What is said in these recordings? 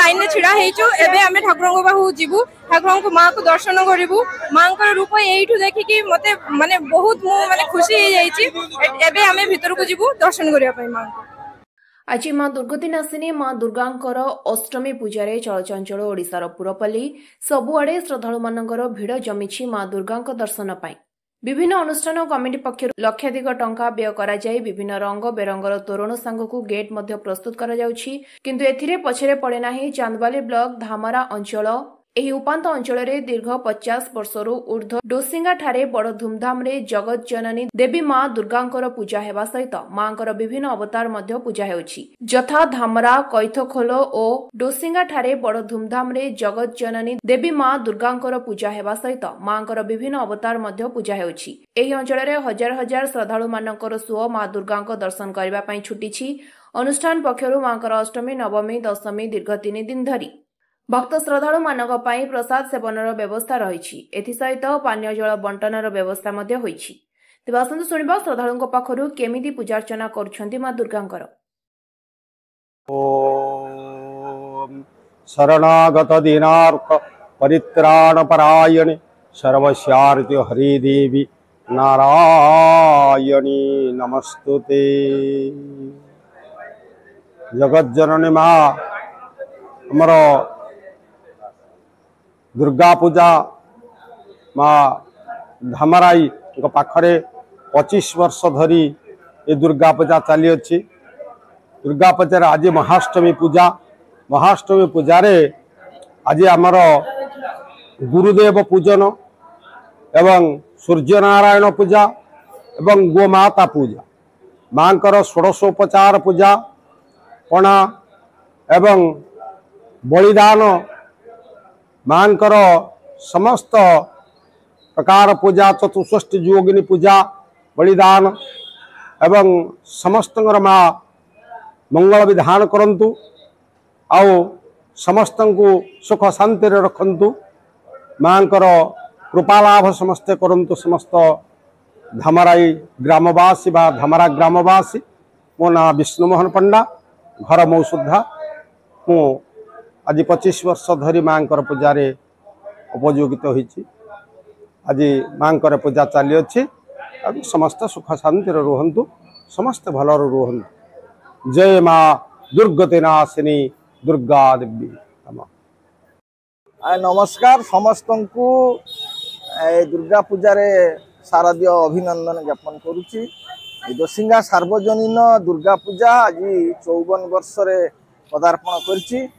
Line में छिड़ा हेचु एबे हमें ठाकुर को पाखु जीवु ठाकुर को माँ को दर्शन करिवु माँ को रूप एठु देखिकी मते माने बहुत मु माने खुशी हे जाईची एबे हमें भीतर को जीवु दर्शन करिया पई माँ को। आज माँ दुर्गतिनाशिनी माँ दुर्गांकर अष्टमी पूजारे चलचंचल ओडिशार पुरपल्ली सबुआड़े श्रद्धालु मानकर भिड़ जमिछि माँ दुर्गांक दर्शन पाई। विभिन्न अनुष्ठान कमिटी पक्षर लक्षाधिक टंका व्यय कराई विभिन्न रंग बेरंगर तोरण सांगकु गेट मध्य प्रस्तुत करा जाउछि किंतु एथिरे पछरे पड़े नाही चांदबाली ब्लॉक धामरा अंचल एही उपांत अंचल दीर्घ 50 वर्षरू ऊर्ध्व डोसिंगा ठारे बड़ धूमधाम रे जगत जननी देवी माँ दुर्गांकर पूजा हेबा सहित मांकर विभिन्न अवतार मध्य पूजा हेउछि जथा धामरा कैथखोल और डोसिंगा ठारे बड़ धूमधाम रे जगत जननी देवी माँ दुर्गांकर पूजा हेबा सहित मांकर विभिन्न अवतार मध्य पूजा हेउछि। एही अंचल रे हजार हजार श्रद्धालु मानकर सुओ माँ दुर्गांक दर्शन करबा पई छुटिछि। अनुष्ठान पक्षरु मांकर अष्टमी नवमी दशमी दीर्घ 3 दिन धरी भक्त श्रद्धालु मानक पई प्रसाद सेवनर व्यवस्था रहिछि एथिसहित पानीय जल बंटनर व्यवस्था मध्ये होइछि। तेबे आसंतु सुनिबा श्रद्धालुଙ୍କ पाखरु केमिति पूजार्चना करूछन्ति मां दुर्गांकर। ओम शरणागत दीनार्थ परित्राण परायणे सर्वस्यार्ति हरि देवी नारायणी नमस्तुते। जगत जननी मां हमर दुर्गा पूजा माँ धामराई पाखरे 25 वर्ष धरी ये दुर्गा पूजा चली अच्छी। दुर्गा पूजा आज महाअष्टमी पूजा रे आज आमर गुरुदेव पूजन एवं सूर्य नारायण पूजा एवं गोमाता पूजा मांकर षोडशोपचार पूजा पणा एवं बलिदान मांकर समस्त प्रकार पूजा चतुष्षष्टि योगिनी पूजा बलिदान एवं समस्त माँ मंगल विधान करंतु आउ समस्त को सुख शांति रखंतु मांकर कृपालाभ समस्ते करंतु। समस्त धामराई ग्रामवासी बा धामरा ग्रामवासी मो ना विष्णुमोहन पंडा घर मौसुधा मु आज 25 वर्ष धरी मांकर पूजा उपयोगित होइछि। आज मांकर पूजा चली अच्छी समस्त सुख शांति रुहंतु समस्त भल रुहंतु। जय माँ दुर्गतिनाशिनी दुर्गा देवी नमस्कार समस्त को दुर्गा पूजा शारदीय अभिनंदन ज्ञापन करुच्ची। दोसिंगा सार्वजनीन दुर्गा पूजा आज 54 वर्ष पदार्पण करछि।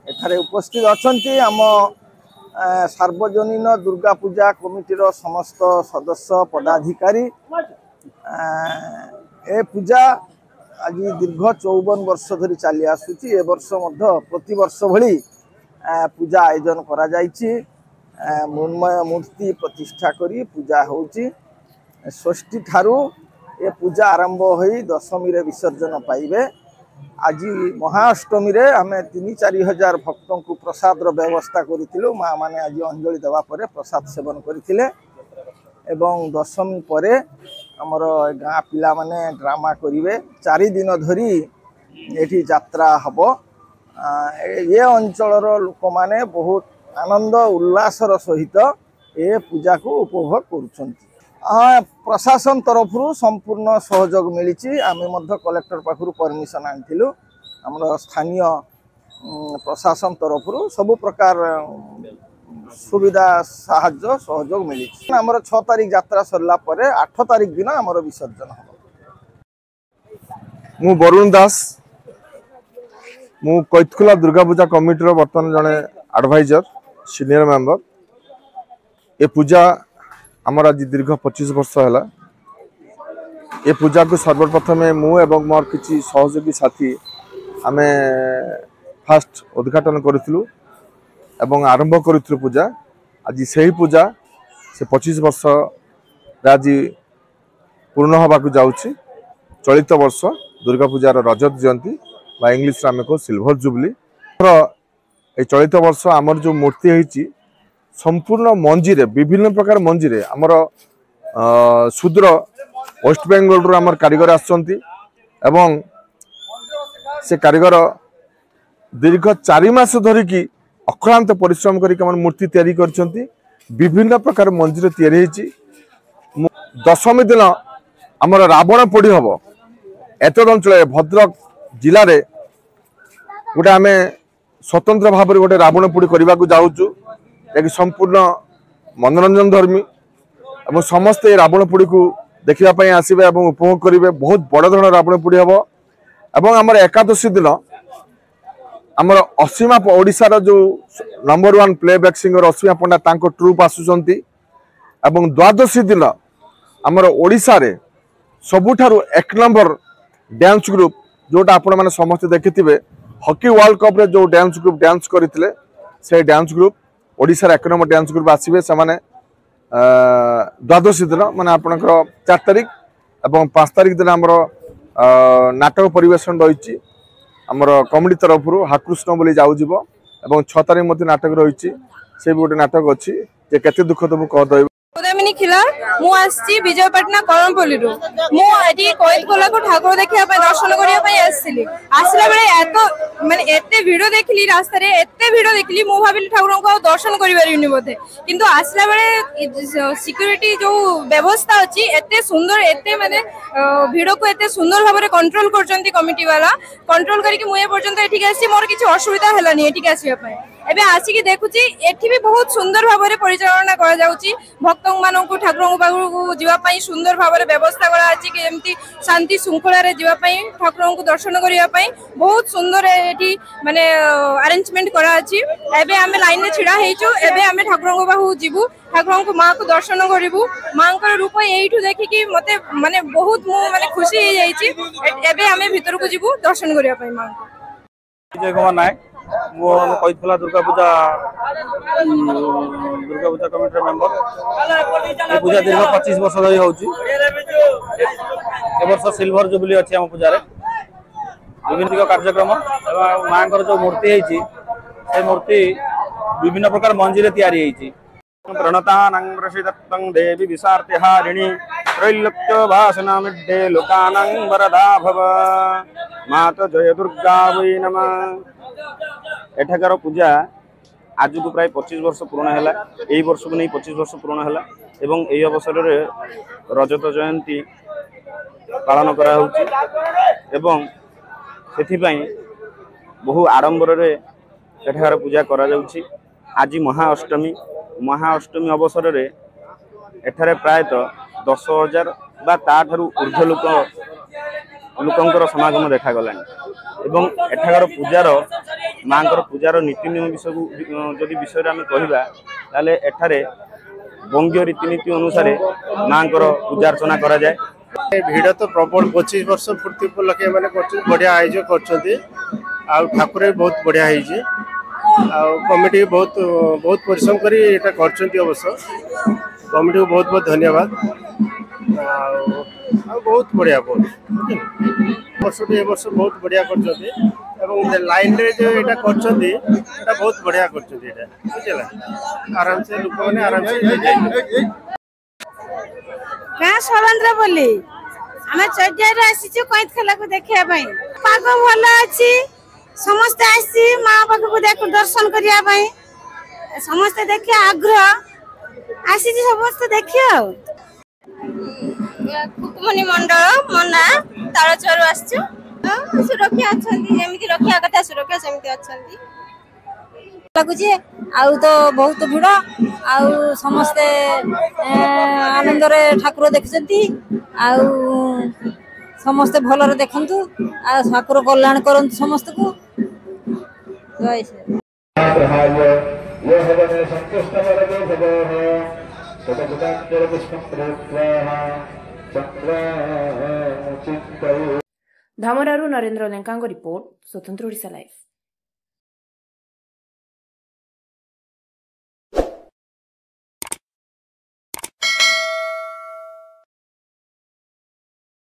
एठारे उपस्थित अछंती आम सार्वजनीन दुर्गा पूजा कमिटीर समस्त सदस्य पदाधिकारी। ए पूजा आज दीर्घ 54 वर्ष धरी चली आसुची। ए वर्ष मध्य प्रति वर्ष भली पूजा आयोजन करा जायछि। मृण्मय मूर्ति प्रतिष्ठा करी पूजा होउची। षष्ठी ठारू ए पूजा आरंभ होई दशमी रे विसर्जन पाइबे। आज महाअष्टमी रे हमें 3-4 हजार भक्तों को प्रसाद व्यवस्था करिथिलु। माँ माने आज अंजलि देवा परे प्रसाद सेवन करथिले एवं दशमी परे हमर गाँ पिला माने ड्रामा करिवे। 4 दिन धरी एठी यात्रा हबो। ये अंचलर लोक माने बहुत आनंद उल्लासर सहित ए पूजा को उपभोग करुछंती। प्रशासन तरफ संपूर्ण सहयोग मिली। आम कलेक्टर पाखु परमिशन आनिलु। आम स्थानीय प्रशासन तरफ सबु प्रकार सुविधा साहाय्य सहयोग मिली। आमर 6 तारिख यात्रा सरला परे 8 तारिख दिन आमर विसर्जन हम। मु वरुण दास मु कैथखोला दुर्गा पूजा कमिटीर बर्तमान जड़े एडवाइजर सीनियर मेंबर। ए पूजा आमर आज दीर्घ 25 वर्ष है। ये पूजा को सर्वप्रथम मु एवं मोर किसी सहयोगी साथी आमे फास्ट उद्घाटन करूँ एवं आरंभ करूँ पूजा। आज से ही पूजा से 25 वर्ष आज पूर्ण होगा जाऊँगी। चलित वर्ष दुर्गा पूजार रजत जयंती बा इंग्लिश आम को सिल्वर जुबली। ये चलित वर्ष आमर जो मूर्ति होती संपूर्ण मंजीरे विभिन्न प्रकार मंजीरे आमर शूद्र वेस्ट बेंगल रू आमर कारीगर आसचंती एवं से कारीगर दीर्घ 4 मास धरिकी अक्लांत परिश्रम करिक हमर मूर्ति तैयारी करछंती विभिन्न प्रकार मंदिर तैयारी होती। दशमी दिन आमर रावण पोड़ी हम एतद अंचल भद्रक जिले में गोटे आम स्वतंत्र भाव में गोटे रावण पोड़ी करने को जाऊँ जि संपूर्ण मनोरंजन धर्मी और समस्ते रावण पोड़ी को देखापी आसवे और उपभोग करेंगे। बहुत बड़ धरण रावण पोड़ी हम और आम एकादशी दिन आमर असीमा ओडिशार जो नंबर 1 प्लेबैक सिंगर असीमा पंडा तांको ट्रुप आसुचंती एवं द्वादशी दिन आमर ओडिशा रे सबुठारु 1 नंबर डांस ग्रुप जोटा आपण माने समस्त देखिथिबे हॉकी वर्ल्ड कप रे जो डांस ग्रुप डांस करथिले से डांस ग्रुप ओडिशा रे 1 नंबर डांस ग्रुप आसीबे से माने द्वादशी दिन माने आपनकर 4 तारिख एवं 5 तारिख दिन आमर नाटक परिवेशन रहिछि आमर कमिटी तरफ हाकृष्ण बोली जाऊ जीव एवं 6 तारिख मध्य नाटक रही से भी गोटे नाटक अच्छी जे केते दुख तो कह उदयमिनी खिला मु आसी विजयपाटना कलमपल्ली रु मु एटी कोइल कोला को ठाकुर देखिया पे दर्शन करिया पे आसीली आसला बेले एतो माने एते भिडियो देखली रास्ता रे एते भिडियो देखली मु भाबिली ठाकुर को दर्शन करि परिनी बोधे किंतु आसला बेले सिक्योरिटी जो व्यवस्था अछि एते सुंदर एते माने भिडियो को एते सुंदर भाबरे कंट्रोल करचंती कमिटी वाला कंट्रोल करिक मु ए पर्यंत एठी आसी मोर किछि असुविधा हलानी एठी आसीया पे एबे आसिकी देखुची एठी भी बहुत सुंदर भाबरे परिचालना करा जाउची भक्त मानक ठाकुर पाखु जीवाई सुंदर भाव व्यवस्था कराची कि एमती शांति श्रृंखला जीवाई ठाकुर को दर्शन करने बहुत सुंदर ये माने अरेंजमेंट कराची एबे आमे लाइन में छिड़ा हेचु एबे आमे ठाकुर पाखु जीवु ठाकुर को माँ को दर्शन करूँ माँ रूप यू देखिकी मते माने बहुत मु माने खुशी हो जाइए एबे आमे भीतर को जीवु दर्शन करने माँ को। विजय कुमार नायक मो कैथला दुर्गा पूजा कमिटी मेंबर ये पूजा दीर्घ 25 वर्ष धरी होउची ए वर्ष सिल्वर जुबली अछि हम पूजा रे विभिन्न कार्यक्रम एवं मां जो मूर्ति है से मूर्ति विभिन्न प्रकार मंजिरे तैयारी है प्रणतानां रसिदत्तं देवी विसार्तिहारिणी त्रैलोक्य भासना मिड्डे लोकानां वरदा भव माता जय दुर्गा वै नमः। एठाकार पूजा आज को प्राय 25 वर्ष पूर्ण है यही वर्ष को नहीं 25 वर्ष पूर्ण है एवं यही अवसर में रजत जयंती पालन करा होउची एवं सेथिपाई बहु आडंबर रे एठाकार पूजा करा जाउची। आज महाअष्टमी अवसर में एठारे प्रायतः 10,000 बा ताठारु ऊर्ध्व लोकंकर समागम देखा गलानी एवं एठाकार पूजार माँ पूजार नीति नियम विषय विषय आम कहवा ताले एठारे बंगीय रीतिनीति अनुसार माँ पूजा अर्चना करा जाए। भिड़ तो प्रबल 25 वर्ष पूर्ति उपलक्षे मैंने बढ़िया आयोजन कर ठाकुर भी बहुत बढ़िया है कमिटी बहुत बहुत परिश्रम करी एटा करछंती अवश्य कमिटी को बहुत बहुत धन्यवाद बहुत बढ़िया वर्ष बहुत बढ़िया कर लाइन रे जो एटा करछंती एटा बहुत बढ़िया करछंती एटा बुझला आराम से लोक माने आराम से जाय गाँ सलंद्र बोली आम चौडिया आसी कैथ खेला को देखिया पाग भल अच्छी समस्ते आसी माँ पाखु देख दर्शन करने समस्ते देखिए आग्रह आसी समस्त देखिए कुकुमनी मंडल मना तालचर आसछु सुरक्षा अच्छी रखा कथा सुरक्षा सेमती अच्छी लगुचे आउ तो बहुत भिड़ आउ समस्ते आनंद रे ठाकुर देखुचंती आउ समस्ते भलरे देखंतु आ ठाकुर कल्याण करंतु समस्त को जय धामरारू नरेंद्र लेंका रिपोर्ट स्वतंत्र ओडिशा लाइव।